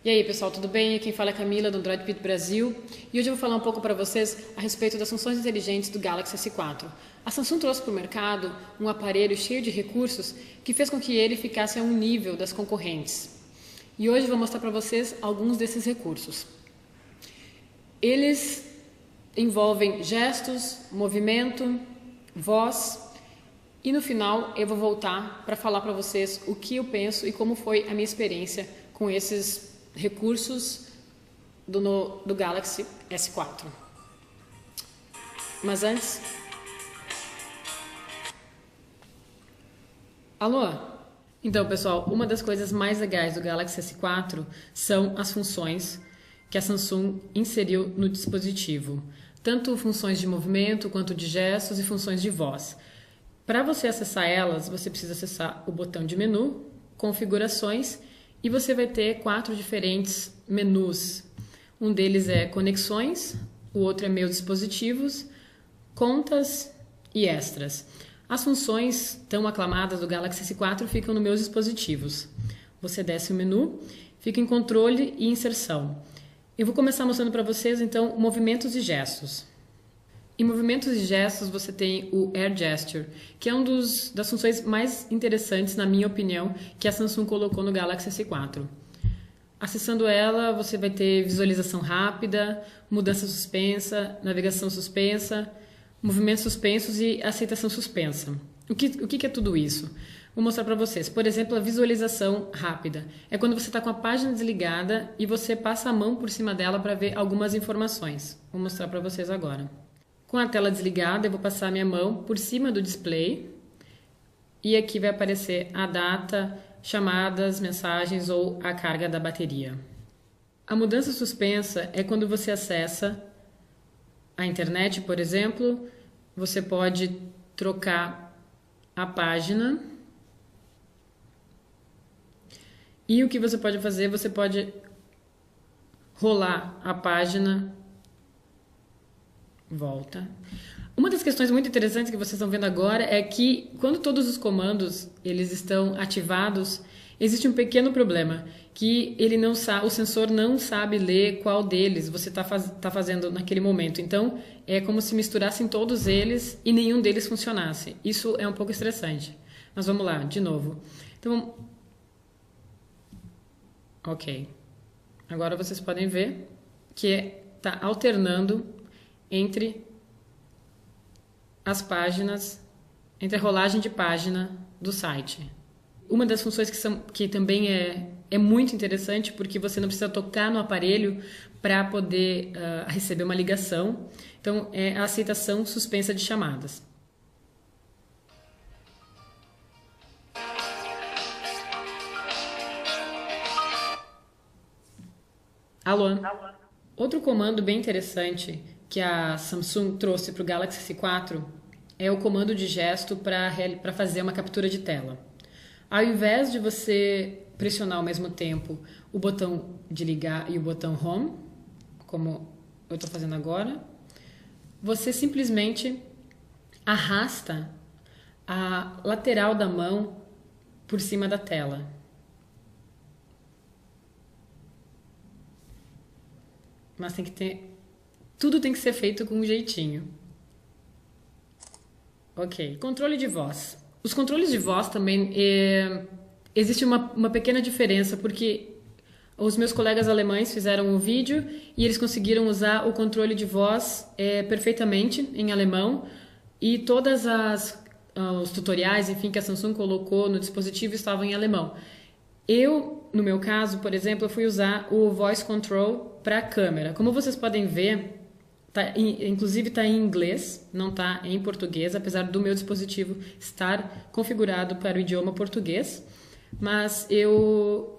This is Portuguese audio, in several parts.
E aí pessoal, tudo bem? Quem fala é Camila do Android Pit Brasil e hoje eu vou falar um pouco para vocês a respeito das funções inteligentes do Galaxy S4. A Samsung trouxe para o mercado um aparelho cheio de recursos que fez com que ele ficasse a um nível das concorrentes. E hoje eu vou mostrar para vocês alguns desses recursos. Eles envolvem gestos, movimento, voz e no final eu vou voltar para falar para vocês o que eu penso e como foi a minha experiência com esses recursos do Galaxy S4. Mas antes... Alô? Então, pessoal, uma das coisas mais legais do Galaxy S4 são as funções que a Samsung inseriu no dispositivo. Tanto funções de movimento, quanto de gestos e funções de voz. Para você acessar elas, você precisa acessar o botão de menu, configurações, e você vai ter 4 diferentes menus. Um deles é conexões, o outro é meus dispositivos, contas e extras. As funções tão aclamadas do Galaxy S4 ficam nos meus dispositivos. Você desce o menu, fica em controle e inserção. Eu vou começar mostrando para vocês então movimentos e gestos. Em movimentos e gestos você tem o Air Gesture, que é das funções mais interessantes, na minha opinião, que a Samsung colocou no Galaxy S4. Acessando ela, você vai ter visualização rápida, mudança suspensa, navegação suspensa, movimentos suspensos e aceitação suspensa. O que é tudo isso? Vou mostrar para vocês. Por exemplo, a visualização rápida. É quando você está com a página desligada e você passa a mão por cima dela para ver algumas informações. Vou mostrar para vocês agora. Com a tela desligada, eu vou passar minha mão por cima do display e aqui vai aparecer a data, chamadas, mensagens ou a carga da bateria. A mudança suspensa é quando você acessa a internet, por exemplo, você pode trocar a página e o que você pode fazer, você pode rolar a página. Volta. Uma das questões muito interessantes que vocês estão vendo agora é que quando todos os comandos eles estão ativados, existe um pequeno problema, que o sensor não sabe ler qual deles você está fazendo naquele momento. Então, é como se misturassem todos eles e nenhum deles funcionasse. Isso é um pouco estressante. Mas vamos lá, de novo. Então, ok. Agora vocês podem ver que está alternando entre as páginas, entre a rolagem de página do site. Uma das funções que também é muito interessante, porque você não precisa tocar no aparelho para poder receber uma ligação. Então, é a aceitação suspensa de chamadas. Alô? Outro comando bem interessante que a Samsung trouxe para o Galaxy S4 é o comando de gesto para fazer uma captura de tela. Ao invés de você pressionar ao mesmo tempo o botão de ligar e o botão Home, como eu estou fazendo agora, você simplesmente arrasta a lateral da mão por cima da tela. Mas tudo tem que ser feito com um jeitinho. Ok. Controle de voz. Os controles de voz também... existe uma pequena diferença, porque os meus colegas alemães fizeram um vídeo e eles conseguiram usar o controle de voz perfeitamente em alemão. E todas os tutoriais, enfim, que a Samsung colocou no dispositivo estavam em alemão. No meu caso, por exemplo, eu fui usar o Voice Control para a câmera. Como vocês podem ver... inclusive está em inglês, não está em português, apesar do meu dispositivo estar configurado para o idioma português, mas eu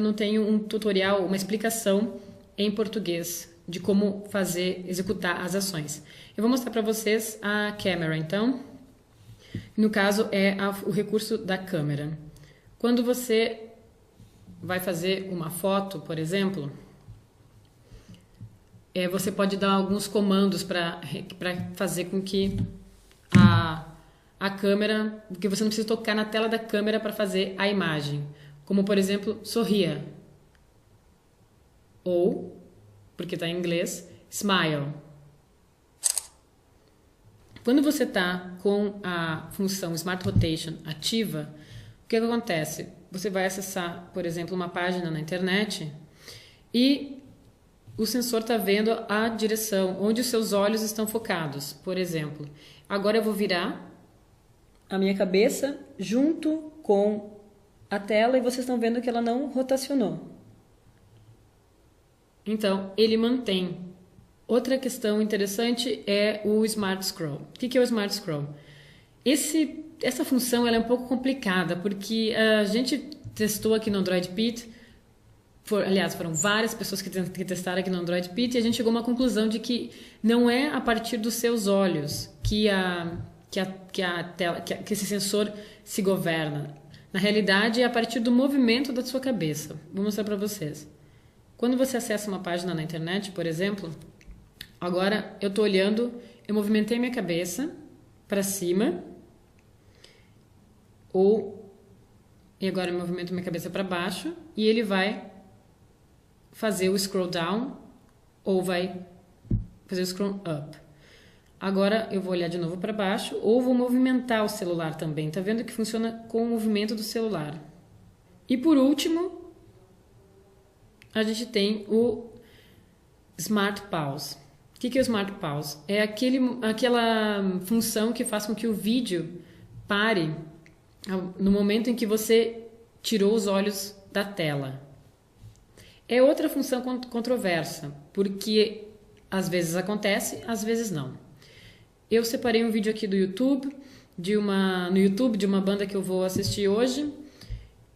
não tenho um tutorial, uma explicação em português de como executar as ações. Eu vou mostrar para vocês a câmera, então. No caso é o recurso da câmera. Quando você vai fazer uma foto, por exemplo... você pode dar alguns comandos para fazer com que a câmera, porque você não precisa tocar na tela da câmera para fazer a imagem. Como, por exemplo, sorria. ou, porque está em inglês, smile. Quando você está com a função Smart Rotation ativa, o que acontece? Você vai acessar, por exemplo, uma página na internet e o sensor está vendo a direção onde os seus olhos estão focados. Por exemplo, agora eu vou virar a minha cabeça junto com a tela e vocês estão vendo que ela não rotacionou. Então, ele mantém. Outra questão interessante é o Smart Scroll. O que é o Smart Scroll? Essa função ela é um pouco complicada, porque a gente testou aqui no Android Pit, aliás, foram várias pessoas que testaram aqui no Android Pit, e a gente chegou a uma conclusão de que não é a partir dos seus olhos que esse sensor se governa. Na realidade, é a partir do movimento da sua cabeça. Vou mostrar para vocês. Quando você acessa uma página na internet, por exemplo, agora eu estou olhando, eu movimentei minha cabeça para cima, e agora eu movimento minha cabeça para baixo, e ele vai fazer o scroll down ou vai fazer o scroll up. Agora eu vou olhar de novo para baixo ou vou movimentar o celular também. Tá vendo que funciona com o movimento do celular. E por último, a gente tem o Smart Pause. O que é o Smart Pause? É aquela função que faz com que o vídeo pare no momento em que você tirou os olhos da tela. É outra função controversa, porque às vezes acontece, às vezes não. Eu separei um vídeo aqui do YouTube, no YouTube de uma banda que eu vou assistir hoje,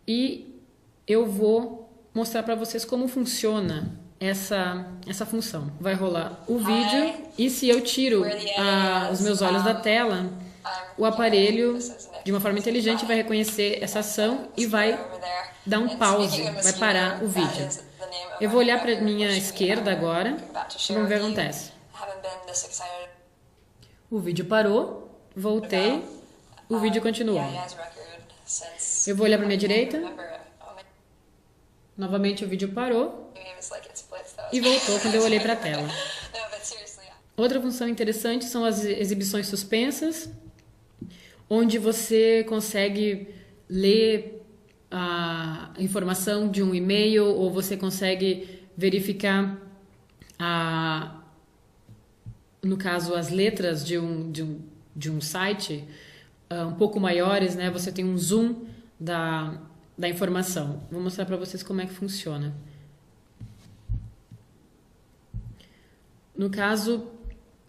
e eu vou mostrar para vocês como funciona essa função. Vai rolar o vídeo e se eu tiro os meus olhos da tela, o aparelho, de uma forma inteligente, vai reconhecer essa ação e vai dar um pause, vai parar o vídeo. Eu vou olhar para minha esquerda agora e vamos ver o que acontece. O vídeo parou, voltei, o vídeo continuou. Eu vou olhar para minha direita, novamente o vídeo parou e voltou quando eu olhei para a tela. Outra função interessante são as exibições suspensas, onde você consegue ler a informação de um e-mail ou você consegue verificar no caso, as letras de um site um pouco maiores, né? Você tem um zoom da informação. Vou mostrar para vocês como é que funciona. No caso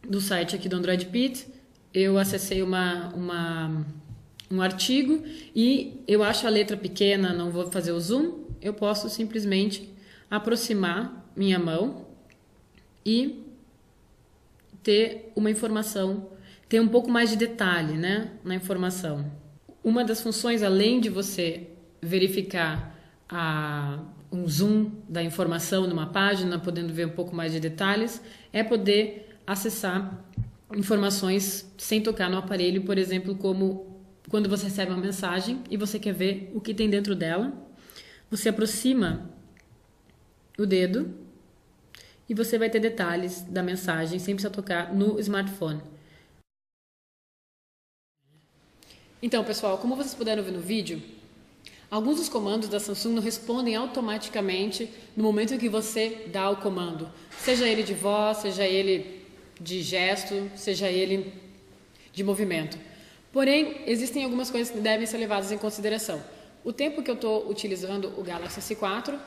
do site aqui do Android Pit, eu acessei um artigo e eu acho a letra pequena, não vou fazer o zoom, eu posso simplesmente aproximar minha mão e ter uma informação, ter um pouco mais de detalhe, né, na informação. Uma das funções, além de você verificar um zoom da informação numa página, podendo ver um pouco mais de detalhes, é poder acessar informações sem tocar no aparelho, por exemplo, como quando você recebe uma mensagem e você quer ver o que tem dentro dela, você aproxima o dedo e você vai ter detalhes da mensagem sem precisar tocar no smartphone. Então, pessoal, como vocês puderam ver no vídeo, alguns dos comandos da Samsung não respondem automaticamente no momento em que você dá o comando. Seja ele de voz, seja ele de gesto, seja ele de movimento. Porém, existem algumas coisas que devem ser levadas em consideração. O tempo que eu estou utilizando o Galaxy S4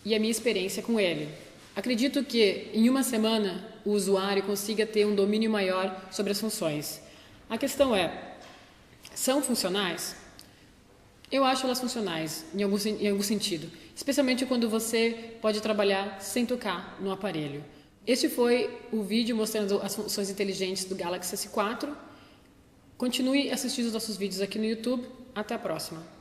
e a minha experiência com ele. Acredito que em uma semana o usuário consiga ter um domínio maior sobre as funções. A questão é, são funcionais? Eu acho elas funcionais em algum sentido, especialmente quando você pode trabalhar sem tocar no aparelho. Este foi o vídeo mostrando as funções inteligentes do Galaxy S4. Continue assistindo os nossos vídeos aqui no YouTube. Até a próxima!